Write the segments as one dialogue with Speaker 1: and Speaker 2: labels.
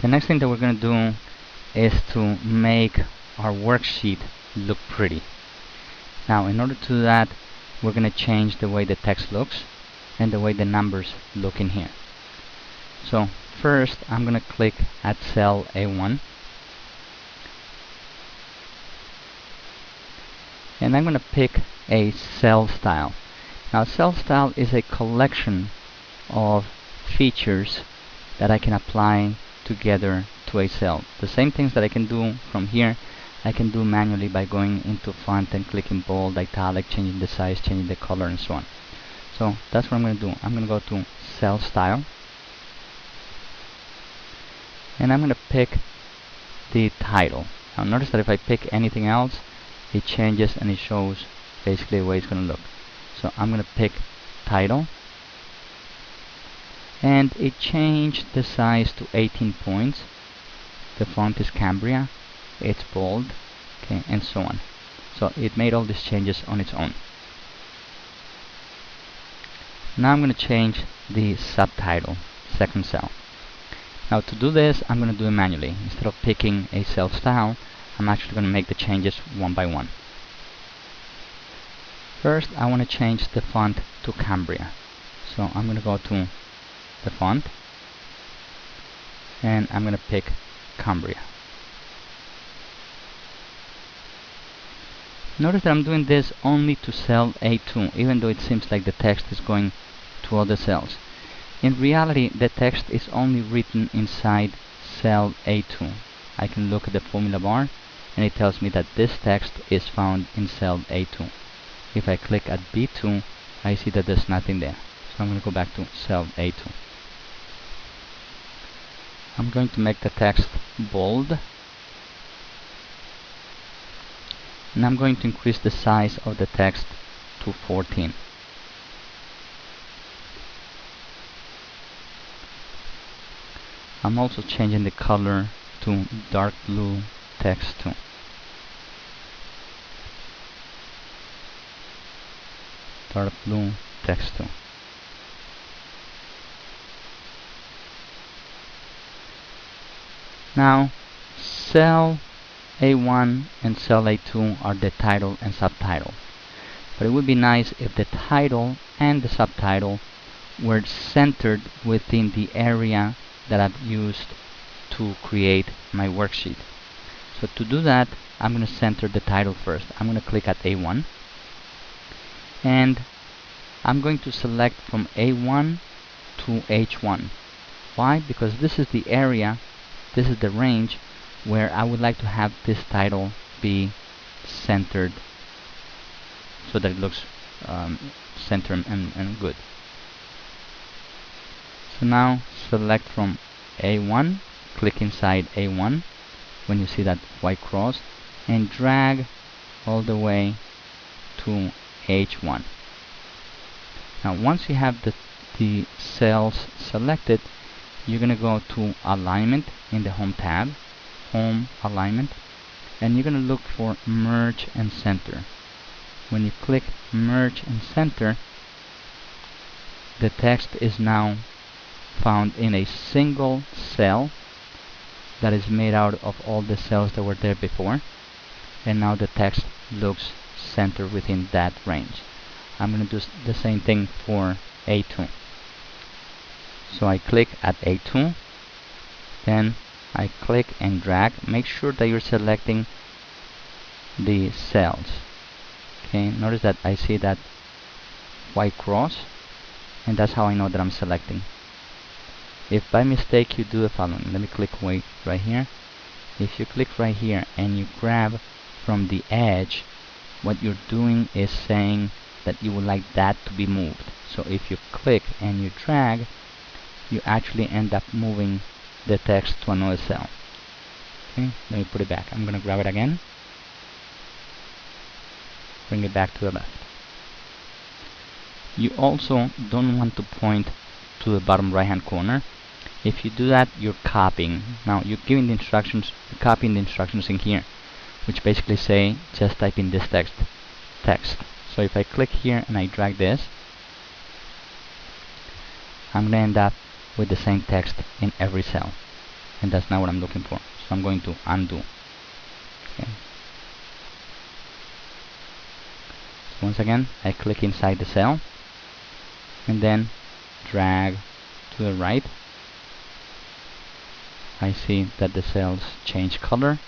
Speaker 1: The next thing that we're going to do is to make our worksheet look pretty. Now, in order to do that, we're going to change the way the text looks and the way the numbers look in here. So first, I'm going to click at cell A1, and I'm going to pick a cell style. Now, cell style is a collection of features that I can apply together to a cell. The same things that I can do from here, I can do manually by going into font and clicking bold, italic, changing the size, changing the color, and so on. So that's what I'm going to do. I'm going to go to cell style, and I'm going to pick the title. Now notice that if I pick anything else, it changes and it shows basically the way it's going to look. So I'm going to pick title, and it changed the size to 18 points. The font is Cambria, it's bold, okay, and so on. So it made all these changes on its own. Now I'm going to change the subtitle, second cell. Now to do this, I'm going to do it manually. Instead of picking a cell style, I'm actually going to make the changes one by one. First, I want to change the font to Cambria. So I'm going to go to the font, and I'm going to pick Cambria. Notice that I'm doing this only to cell A2, even though it seems like the text is going to other cells. In reality, the text is only written inside cell A2. I can look at the formula bar, and it tells me that this text is found in cell A2. If I click at B2, I see that there's nothing there. So I'm going to go back to cell A2. I'm going to make the text bold, and I'm going to increase the size of the text to 14. I'm also changing the color to dark blue text too. Dark blue text too. Now, cell A1 and cell A2 are the title and subtitle. But it would be nice if the title and the subtitle were centered within the area that I've used to create my worksheet. So to do that, I'm going to center the title first. I'm going to click at A1, and I'm going to select from A1 to H1. Why? Because this is the area, this is the range where I would like to have this title be centered so that it looks centered and good. So now select from A1, click inside A1 when you see that white cross, and drag all the way to H1. Now once you have the cells selected, you're going to go to alignment in the home tab, home alignment, and you're going to look for merge and center. When you click merge and center, the text is now found in a single cell that is made out of all the cells that were there before, and now the text looks centered within that range. I'm going to do the same thing for A2. So I click at A2, then I click and drag. Make sure that you're selecting the cells. Okay, notice that I see that white cross, and that's how I know that I'm selecting. If by mistake you do the following, let me click right here. If you click right here and you grab from the edge, what you're doing is saying that you would like that to be moved. So if you click and you drag, you actually end up moving the text to another cell. Okay, let me put it back. I'm going to grab it again, bring it back to the left. You also don't want to point to the bottom right hand corner. If you do that, you're copying. Now you're giving the instructions, you're copying the instructions in here, which basically say just type in this text. So if I click here and I drag this, I'm going to end up with the same text in every cell. and that's not what I'm looking for. So I'm going to undo. Okay. So once again, I click inside the cell and then drag to the right. I see that the cells change color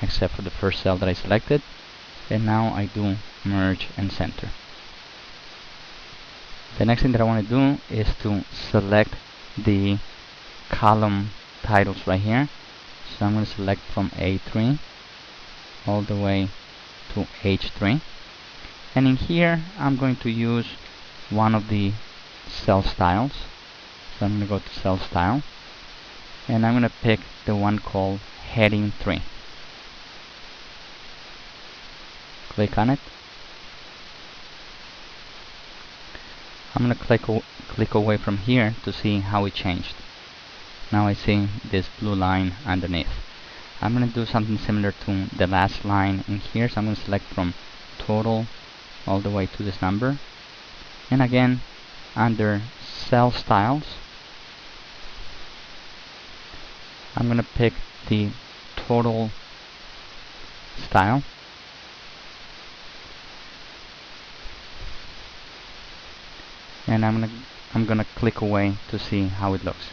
Speaker 1: except for the first cell that I selected, and now I do merge and center. The next thing that I want to do is to select the column titles right here. So I'm going to select from A3 all the way to H3, and in here I'm going to use one of the cell styles. So I'm going to go to cell style, and I'm going to pick the one called heading 3. Click on it. I'm going to click away from here to see how it changed. Now I see this blue line underneath. I'm going to do something similar to the last line in here, so I'm going to select from total all the way to this number, and again under cell styles I'm going to pick the total style, and I'm gonna click away to see how it looks.